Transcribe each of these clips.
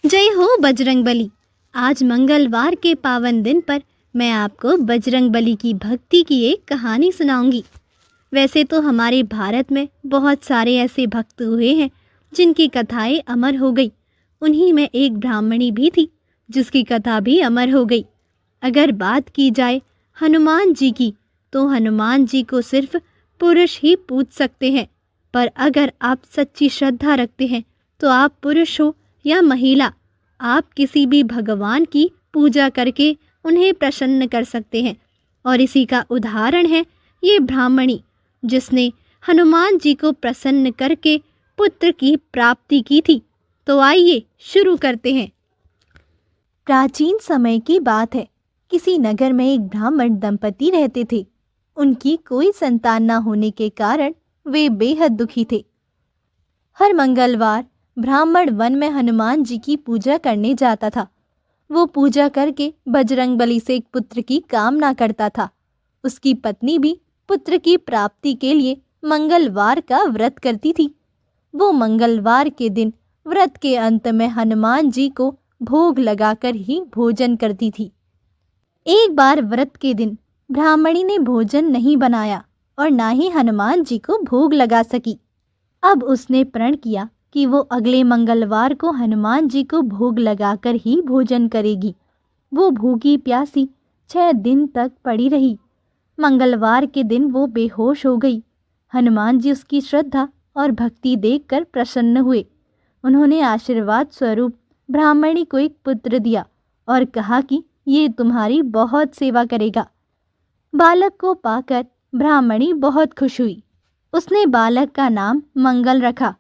जय हो बजरंगबली। आज मंगलवार के पावन दिन पर मैं आपको बजरंगबली की भक्ति की एक कहानी सुनाऊंगी। वैसे तो हमारे भारत में बहुत सारे ऐसे भक्त हुए हैं जिनकी कथाएं अमर हो गई। उन्हीं में एक ब्राह्मणी भी थी जिसकी कथा भी अमर हो गई। अगर बात की जाए हनुमान जी की, तो हनुमान जी को सिर्फ पुरुष ही पूज सकते हैं। पर अगर आप सच्ची श्रद्धा रखते हैं तो आप पुरुष हो या महिला, आप किसी भी भगवान की पूजा करके उन्हें प्रसन्न कर सकते हैं। और इसी का उदाहरण है ये ब्राह्मणी, जिसने हनुमान जी को प्रसन्न करके पुत्र की प्राप्ति की थी। तो आइए शुरू करते हैं। प्राचीन समय की बात है। किसी नगर में एक ब्राह्मण दंपति रहते थे। उनकी कोई संतान न होने के कारण वे बेहद दुखी थे। हर मंगलवार ब्राह्मण वन में हनुमान जी की पूजा करने जाता था। वो पूजा करके बजरंगबली से एक पुत्र की कामना करता था। उसकी पत्नी भी पुत्र की प्राप्ति के लिए मंगलवार का व्रत करती थी। वो मंगलवार के दिन व्रत के अंत में हनुमान जी को भोग लगाकर ही भोजन करती थी। एक बार व्रत के दिन ब्राह्मणी ने भोजन नहीं बनाया और ना ही हनुमान जी को भोग लगा सकी। अब उसने प्रण किया कि वो अगले मंगलवार को हनुमान जी को भोग लगाकर ही भोजन करेगी। वो भूखी प्यासी 6 दिन तक पड़ी रही। मंगलवार के दिन वो बेहोश हो गई। हनुमान जी उसकी श्रद्धा और भक्ति देखकर प्रसन्न हुए। उन्होंने आशीर्वाद स्वरूप ब्राह्मणी को एक पुत्र दिया और कहा कि ये तुम्हारी बहुत सेवा करेगा। बालक को पाकर ब्राह्मणी बहुत खुश हुई। उसने बालक का नाम मंगल रखा।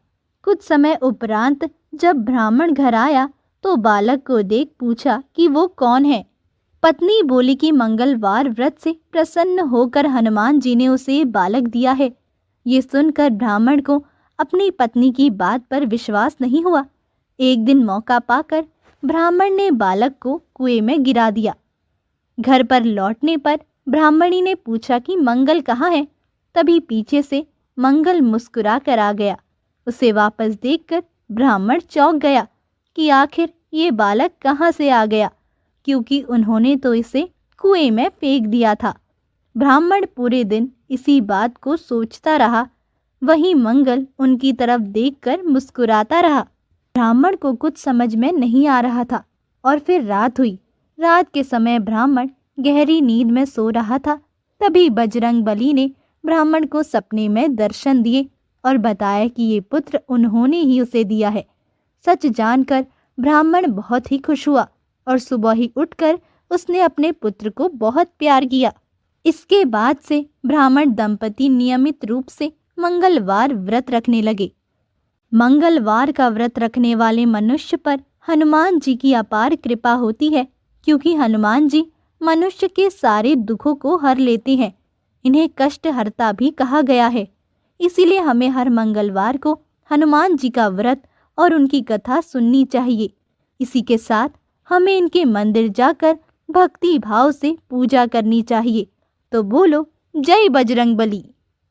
कुछ समय उपरांत जब ब्राह्मण घर आया तो बालक को देख पूछा कि वो कौन है। पत्नी बोली कि मंगलवार व्रत से प्रसन्न होकर हनुमान जी ने उसे बालक दिया है। ये सुनकर ब्राह्मण को अपनी पत्नी की बात पर विश्वास नहीं हुआ। एक दिन मौका पाकर ब्राह्मण ने बालक को कुएं में गिरा दिया। घर पर लौटने पर ब्राह्मणी ने पूछा कि मंगल कहाँ है। तभी पीछे से मंगल मुस्कुरा कर आ गया। उसे वापस देखकर ब्राह्मण चौंक गया कि आखिर ये बालक कहाँ से आ गया, क्योंकि उन्होंने तो इसे कुएं में फेंक दिया था। ब्राह्मण पूरे दिन इसी बात को सोचता रहा। वहीं मंगल उनकी तरफ देखकर मुस्कुराता रहा। ब्राह्मण को कुछ समझ में नहीं आ रहा था और फिर रात हुई। रात के समय ब्राह्मण गहरी नींद में सो रहा था। तभी बजरंगबली ने ब्राह्मण को सपने में दर्शन दिए और बताया कि ये पुत्र उन्होंने ही उसे दिया है। सच जानकर ब्राह्मण बहुत ही खुश हुआ और सुबह ही उठकर उसने अपने पुत्र को बहुत प्यार किया। इसके बाद से ब्राह्मण दंपति नियमित रूप से मंगलवार व्रत रखने लगे। मंगलवार का व्रत रखने वाले मनुष्य पर हनुमान जी की अपार कृपा होती है, क्योंकि हनुमान जी मनुष्य के सारे दुखों को हर लेते हैं। इन्हें कष्ट हरता भी कहा गया है। इसीलिए हमें हर मंगलवार को हनुमान जी का व्रत और उनकी कथा सुननी चाहिए। इसी के साथ हमें इनके मंदिर जाकर भक्ति भाव से पूजा करनी चाहिए। तो बोलो जय बजरंगबली।